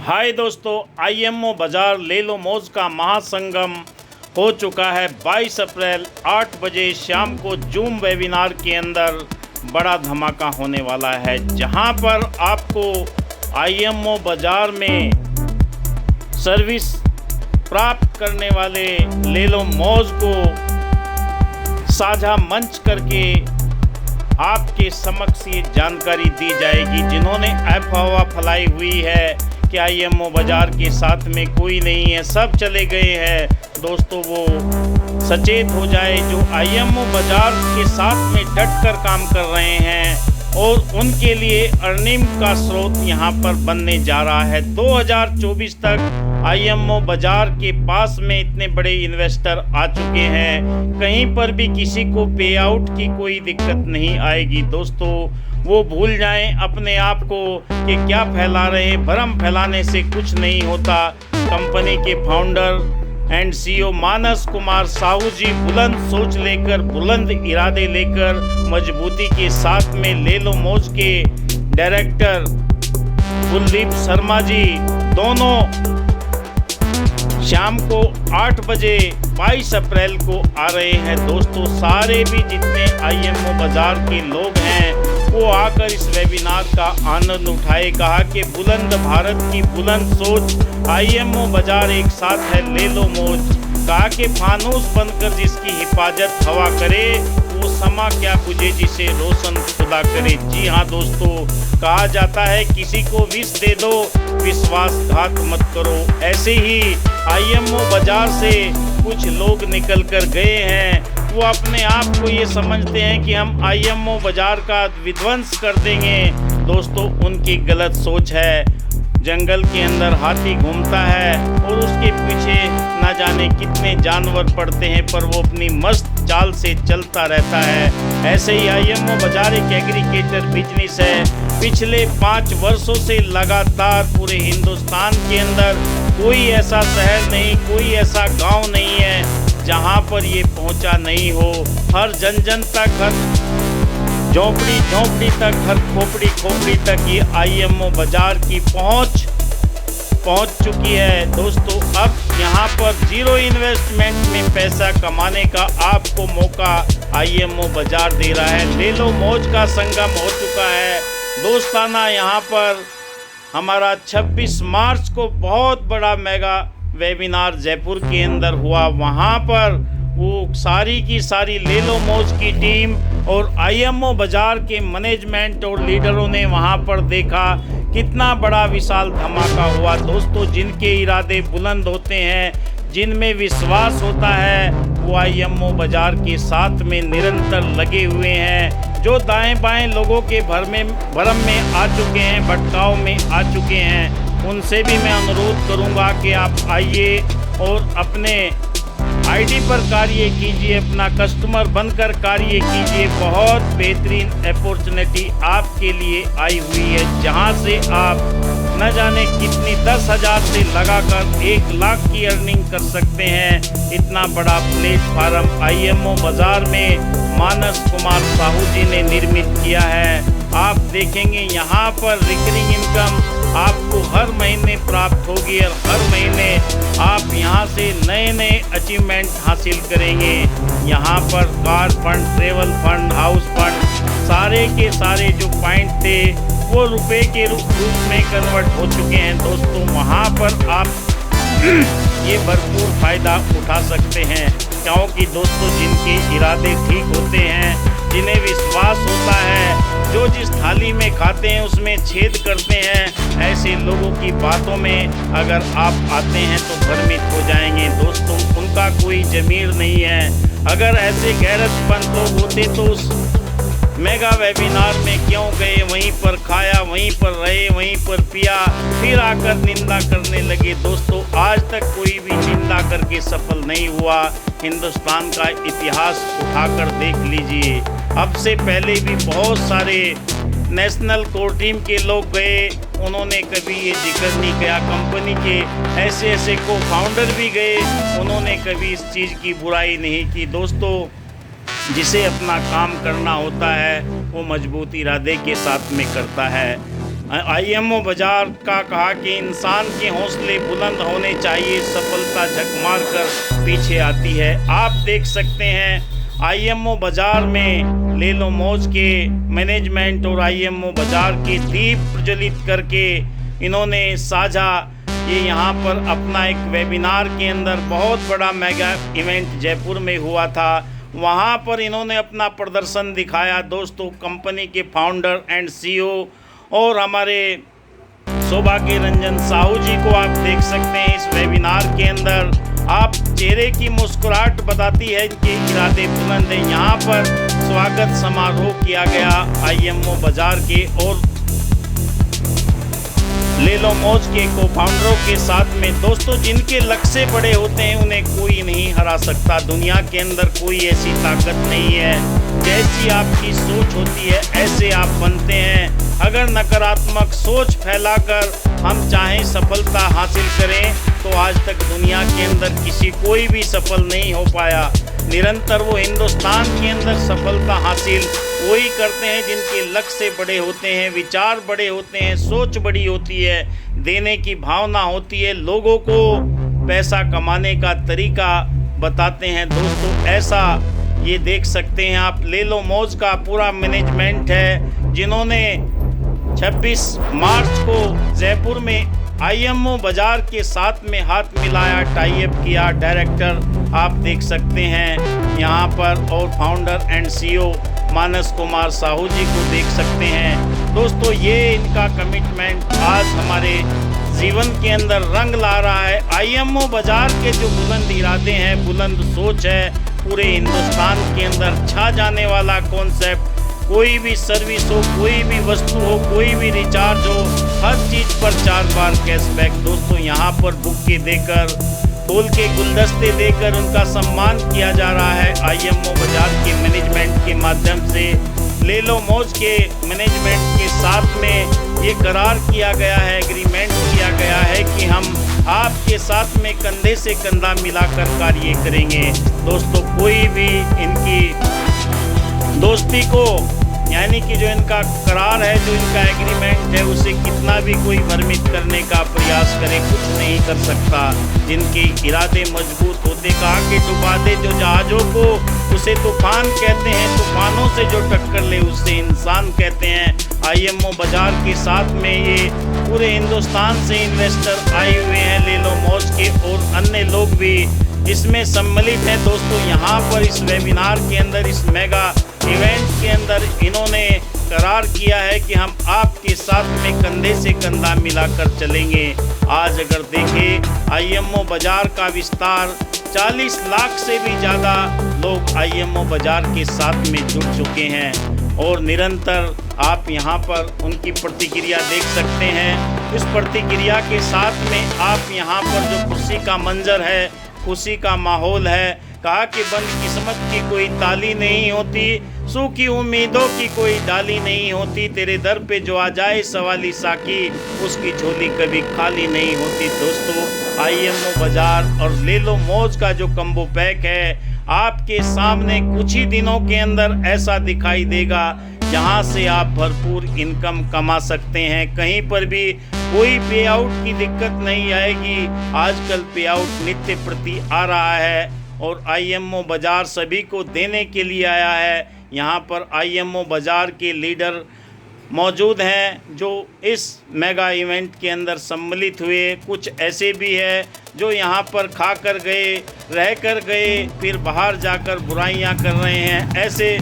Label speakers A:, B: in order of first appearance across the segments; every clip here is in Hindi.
A: हाय दोस्तों, आईएमओ बाज़ार ले लो मौज का महासंगम हो चुका है। 22 अप्रैल 8 बजे शाम को जूम वेबिनार के अंदर बड़ा धमाका होने वाला है, जहां पर आपको आईएमओ बाज़ार में सर्विस प्राप्त करने वाले ले लो मौज को साझा मंच करके आपके समक्ष ये जानकारी दी जाएगी। जिन्होंने अफवाह फैलाई हुई है कि आईएमओ बाज़ार के साथ में कोई नहीं है, सब चले गए हैं, दोस्तों वो सचेत हो जाए। जो आईएमओ बाज़ार के साथ में डट कर काम कर रहे हैं और उनके लिए अर्निंग का स्रोत यहाँ पर बनने जा रहा है। 2024 तक आईएमओ बाज़ार के पास में इतने बड़े इन्वेस्टर आ चुके हैं, कहीं पर भी किसी को पे आउट की कोई दिक्कत नहीं आएगी। दोस्तों वो भूल जाएं अपने आप को कि क्या फैला रहे हैं। भ्रम फैलाने से कुछ नहीं होता। कंपनी के फाउंडर एंड सीईओ मानस कुमार साहू जी बुलंद सोच लेकर, बुलंद इरादे लेकर, मजबूती के साथ में ले लो मौज के डायरेक्टर कुलदीप शर्मा जी दोनों शाम को 8 बजे 22 अप्रैल को आ रहे हैं। दोस्तों सारे भी जितने आईएमओ बाज़ार के लोग हैं वो आकर इस वेबिनार का आनंद उठाए। कहा कि बुलंद भारत की बुलंद सोच, आईएमओ बाज़ार एक साथ है ले लो मौज। कहा कि फानूस बनकर जिसकी हिफाजत हवा करे, वो समा क्या बुझे जिसे रोशन खुदा करे। जी हाँ दोस्तों, कहा जाता है किसी को विष दे दो, विश्वासघात मत करो। ऐसे ही आईएमओ बाज़ार से कुछ लोग निकल कर गए हैं। वो अपने आप को ये समझते हैं कि हम आईएमओ बाज़ार का विध्वंस कर देंगे। दोस्तों उनकी गलत सोच है। जंगल के अंदर हाथी घूमता है और उसके पीछे न जाने कितने जानवर पड़ते हैं, पर वो अपनी मस्त चाल से चलता रहता है। ऐसे ही आईएमओ बाज़ार एक एग्रीकल्चर बिजनेस है। पिछले 5 वर्षों से लगातार पूरे हिंदुस्तान के अंदर कोई ऐसा शहर नहीं, कोई ऐसा गांव नहीं है जहां पर ये पहुंचा नहीं हो। हर जन जन तक, हर झोपड़ी झोपड़ी तक, हर खोपड़ी खोपड़ी तक ये आईएमओ बाज़ार की पहुंच चुकी है। दोस्तों अब यहाँ पर जीरो इन्वेस्टमेंट में पैसा कमाने का आपको मौका आईएमओ बाज़ार दे रहा है। ले लो मौज का संगम हो चुका है। दोस्ताना यहाँ पर हमारा 26 मार्च को बहुत बड़ा मेगा वेबिनार जयपुर के अंदर हुआ। वहाँ पर वो सारी की सारी ले लो मौज की टीम और आईएमओ बाज़ार के मैनेजमेंट और लीडरों ने वहाँ पर देखा कितना बड़ा विशाल धमाका हुआ। दोस्तों जिनके इरादे बुलंद होते हैं, जिनमें विश्वास होता है, वो आईएमओ बाज़ार के साथ में निरंतर लगे हुए हैं। जो दाएं बाएं लोगों के भ्रम में आ चुके हैं, भटकाव में आ चुके हैं, उनसे भी मैं अनुरोध करूंगा कि आप आइए और अपने आईडी पर कार्य कीजिए, अपना कस्टमर बनकर कार्य कीजिए। बहुत बेहतरीन अपॉर्चुनिटी आपके लिए आई हुई है, जहां से आप न जाने कितनी 10,000 से लगाकर 1 लाख की अर्निंग कर सकते हैं। इतना बड़ा प्लेटफार्म आईएमओ बाज़ार में मानस कुमार साहू जी ने निर्मित किया है। आप देखेंगे यहाँ पर रिकरिंग इनकम आपको हर महीने प्राप्त होगी और हर महीने आप यहाँ से नए नए अचीवमेंट हासिल करेंगे। यहाँ पर car fund, travel fund, house fund, सारे के सारे जो पॉइंट थे वो रुपए के रूप में कन्वर्ट हो चुके हैं। दोस्तों वहाँ पर आप ये भरपूर फ़ायदा उठा सकते हैं, क्योंकि दोस्तों जिनके इरादे ठीक होते हैं, जिन्हें विश्वास होता है, जो जिस थाली में खाते हैं उसमें छेद करते हैं, ऐसे लोगों की बातों में अगर आप आते हैं तो भ्रमित हो जाएंगे। दोस्तों उनका कोई ज़मीर नहीं है। अगर ऐसे गैरतमंद लोग होते तो उस मेगा वेबिनार में क्यों गए? वहीं पर खाया, वहीं पर रहे, वहीं पर पिया, फिर आकर निंदा करने लगे। दोस्तों आज तक कोई भी निंदा करके सफल नहीं हुआ। हिंदुस्तान का इतिहास उठाकर देख लीजिए। अब से पहले भी बहुत सारे नेशनल कोर टीम के लोग गए, उन्होंने कभी ये जिक्र नहीं किया। कंपनी के ऐसे ऐसे को फाउंडर भी गए, उन्होंने कभी इस चीज़ की बुराई नहीं की। दोस्तों जिसे अपना काम करना होता है वो मजबूत इरादे के साथ में करता है। आईएमओ बाजार का कहा कि इंसान के हौसले बुलंद होने चाहिए, सफलता झक मार कर पीछे आती है। आप देख सकते हैं आईएमओ बाजार में ले लो मौज के मैनेजमेंट और आईएमओ बाजार के दीप प्रज्वलित करके इन्होंने साझा ये यहाँ पर अपना एक वेबिनार के अंदर बहुत बड़ा मेगा इवेंट जयपुर में हुआ था, वहाँ पर इन्होंने अपना प्रदर्शन दिखाया। दोस्तों, कंपनी के फाउंडर एंड सीईओ और हमारे सौभाग्य रंजन साहू जी को आप देख सकते हैं इस वेबिनार के अंदर। आप चेहरे की मुस्कुराहट बताती है इनके इरादे बुलंद हैं। यहाँ पर स्वागत समारोह किया गया आईएमओ बाजार के और ले लो मौज के को फाउंडरों के साथ में। दोस्तों, जिनके लक्ष्य बड़े होते हैं उन्हें कोई नहीं हरा सकता। दुनिया के अंदर कोई ऐसी ताकत नहीं है, जैसी आपकी सोच होती है ऐसे आप बनते हैं। अगर नकारात्मक सोच फैलाकर हम चाहें सफलता हासिल करें तो आज तक दुनिया के अंदर किसी कोई भी सफल नहीं हो पाया। निरंतर वो हिंदुस्तान के अंदर सफलता हासिल वही करते हैं जिनके लक्ष्य बड़े होते हैं, विचार बड़े होते हैं, सोच बड़ी होती है, देने की भावना होती है, लोगों को पैसा कमाने का तरीका बताते हैं। दोस्तों, ऐसा ये देख सकते हैं आप ले लो मौज का पूरा मैनेजमेंट है, जिन्होंने 26 मार्च को जयपुर में आईएमओ बाजार के साथ में हाथ मिलाया, टाई अप किया। डायरेक्टर आप देख सकते हैं यहाँ पर और फाउंडर एंड सीईओ मानस कुमार साहू जी को देख सकते हैं। दोस्तों, ये इनका कमिटमेंट आज हमारे जीवन के अंदर रंग ला रहा है। आईएमओ बाजार के जो बुलंद इरादे हैं, बुलंद सोच है, पूरे हिंदुस्तान के अंदर छा जाने वाला कॉन्सेप्ट, कोई भी सर्विस हो, कोई भी वस्तु हो, कोई भी रिचार्ज हो, हर चीज़ पर 4 बार कैशबैक। दोस्तों, यहाँ पर बुके देकर, फूल के गुलदस्ते देकर उनका सम्मान किया जा रहा है आईएमओ बाजार के मैनेजमेंट के माध्यम से। ले लो मौज के मैनेजमेंट के साथ में ये करार किया गया है, एग्रीमेंट किया गया है कि हम आपके साथ में कंधे से कंधा मिलाकर कार्य करेंगे। दोस्तों, कोई भी इनकी दोस्ती को यानी कि जो इनका करार है, जो इनका एग्रीमेंट है, उसे कितना भी कोई भ्रमित करने का प्रयास करे कुछ नहीं कर सकता। जिनके इरादे मजबूत होते, कहा कि डुबा दे जो जहाज़ों को उसे तूफान कहते हैं, तूफानों से जो टक्कर ले उसे इंसान कहते हैं। आईएमओ बाजार के साथ में ये पूरे हिंदुस्तान से इन्वेस्टर आए हुए हैं, ले लो मौज के और अन्य लोग भी इसमें सम्मिलित हैं। दोस्तों, यहाँ पर इस वेबिनार के अंदर, इस मेगा इवेंट के अंदर इन्होंने करार किया है कि हम आपके साथ में कंधे से कंधा मिलाकर चलेंगे। आज अगर देखें आईएमओ बाजार का विस्तार, 40 लाख से भी ज़्यादा लोग आईएमओ बाजार के साथ में जुड़ चुके हैं और निरंतर आप यहाँ पर उनकी प्रतिक्रिया देख सकते हैं। इस प्रतिक्रिया के साथ में आप यहाँ पर जो खुशी का मंजर है, खुशी का माहौल है, कहा कि बदकिस्मत की कोई ताली नहीं होती, सूखी उम्मीदों की कोई डाली नहीं होती, तेरे दर पे जो आ जाए सवाली साकी, उसकी झोली कभी खाली नहीं होती। दोस्तों, आईएमओ बाजार और ले लो मौज का जो कम्बो पैक है आपके सामने कुछ ही दिनों के अंदर ऐसा दिखाई देगा जहां से आप भरपूर इनकम कमा सकते हैं। कहीं पर भी कोई पे आउट की दिक्कत नहीं आएगी। आजकल पे आउट नित्य प्रति आ रहा है और आईएमओ बाजार सभी को देने के लिए आया है। यहाँ पर आईएमओ बाजार के लीडर मौजूद हैं जो इस मेगा इवेंट के अंदर सम्मिलित हुए। कुछ ऐसे भी है जो यहाँ पर खा कर गए, रह कर गए, फिर बाहर जाकर बुराइयाँ कर रहे हैं। ऐसे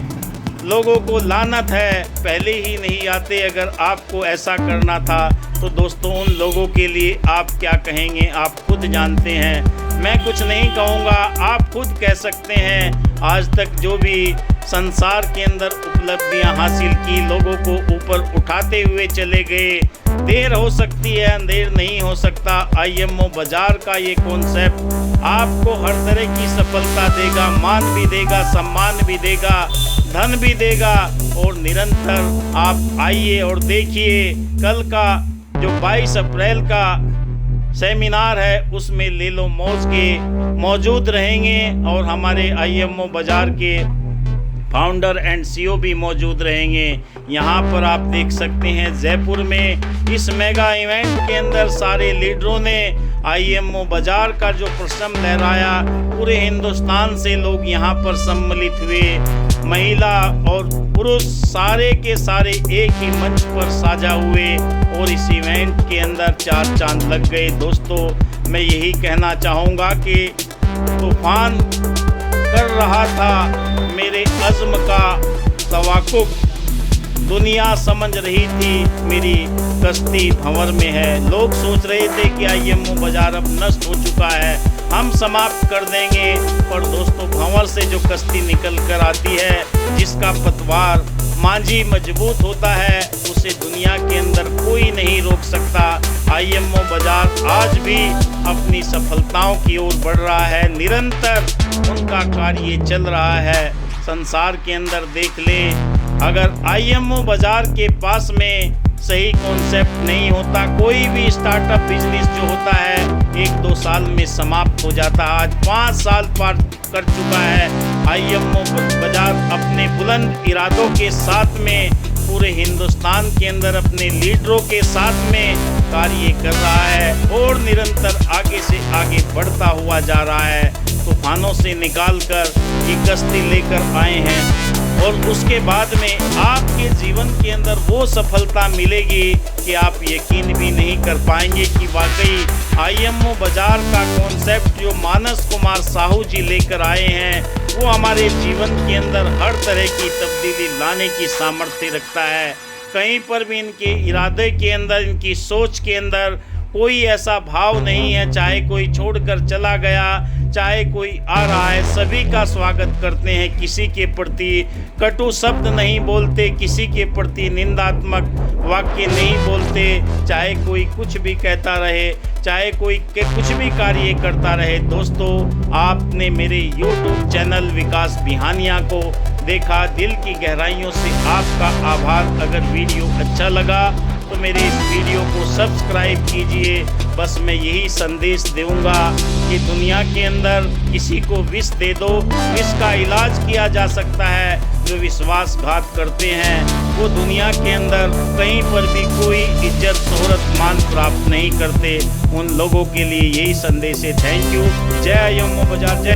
A: लोगों को लानत है, पहले ही नहीं आते। अगर आपको ऐसा करना था तो दोस्तों, उन लोगों के लिए आप क्या कहेंगे, आप खुद जानते हैं। मैं कुछ नहीं कहूँगा, आप खुद कह सकते हैं। आज तक जो भी संसार के अंदर उपलब्धियां हासिल की, लोगों को ऊपर उठाते हुए चले गए। देर हो सकती है, अंधेर नहीं हो सकता। आईएमओ बाजार का ये कॉन्सेप्ट आपको हर तरह की सफलता देगा, मान भी देगा, सम्मान भी देगा, धन भी देगा। और निरंतर आप आइए और देखिए, कल का जो 22 अप्रैल का सेमिनार है उसमें ले लो मौज के मौजूद रहेंगे और हमारे आईएमओ बाजार के फाउंडर एंड सीईओ भी मौजूद रहेंगे। यहाँ पर आप देख सकते हैं जयपुर में इस मेगा इवेंट के अंदर सारे लीडरों ने आईएमओ बाजार का जो प्रश्न लहराया, पूरे हिंदुस्तान से लोग यहाँ पर सम्मिलित हुए। महिला और पुरुष सारे के सारे एक ही मंच पर साझा हुए और इस इवेंट के अंदर चार चांद लग गए। दोस्तों, मैं यही कहना चाहूँगा कि तूफान कर रहा था मेरे अज़्म का तवाक़ुफ़, दुनिया समझ रही थी मेरी कश्ती भंवर में है। लोग सोच रहे थे कि आईएमओ बाजार अब नष्ट हो चुका है, हम समाप्त कर देंगे, पर दोस्तों भंवर से जो कश्ती निकल कर आती है, जिसका पतवार मांझी मजबूत होता है, उसे दुनिया के अंदर कोई नहीं रोक सकता। आईएमओ बाजार आज भी अपनी सफलताओं की ओर बढ़ रहा है, निरंतर उनका कार्य चल रहा है। संसार के अंदर देख ले, अगर आईएमओ बाजार के पास में सही कॉन्सेप्ट नहीं होता, कोई भी स्टार्टअप बिजनेस जो होता है 1-2 साल में समाप्त हो जाता है। आज 5 साल पार कर चुका है आईएमओ बाजार अपने बुलंद इरादों के साथ में पूरे हिंदुस्तान के अंदर अपने लीडरों के साथ में कार्य कर रहा है और निरंतर आगे से आगे बढ़ता हुआ जा रहा है। तूफानों से निकाल कर ये कश्ती लेकर आए हैं और उसके बाद में आपके जीवन के अंदर वो सफलता मिलेगी कि आप यकीन भी नहीं कर पाएंगे कि वाकई आईएमओ बाजार का कॉन्सेप्ट जो मानस कुमार साहू जी लेकर आए हैं, वो हमारे जीवन के अंदर हर तरह की तब्दीली लाने की सामर्थ्य रखता है। कहीं पर भी इनके इरादे के अंदर, इनकी सोच के अंदर कोई ऐसा भाव नहीं है, चाहे कोई छोड़कर चला गया, चाहे कोई आ रहा है, सभी का स्वागत करते हैं। किसी के प्रति कटु शब्द नहीं बोलते, किसी के प्रति निंदात्मक वाक्य नहीं बोलते, चाहे कोई कुछ भी कहता रहे, चाहे कोई कुछ भी कार्य करता रहे। दोस्तों, आपने मेरे YouTube चैनल विकास बिहानिया को देखा, दिल की गहराइयों से आपका आभार। अगर वीडियो अच्छा लगा तो मेरे इस वीडियो को सब्सक्राइब कीजिए। बस मैं यही संदेश दूंगा कि दुनिया के अंदर किसी को विष दे दो, विष का इलाज किया जा सकता है। जो विश्वासघात करते हैं वो दुनिया के अंदर कहीं पर भी कोई इज्जत शोहरत मान प्राप्त नहीं करते। उन लोगों के लिए यही संदेश है। Thank you. जय आईएमओ बाजार। जय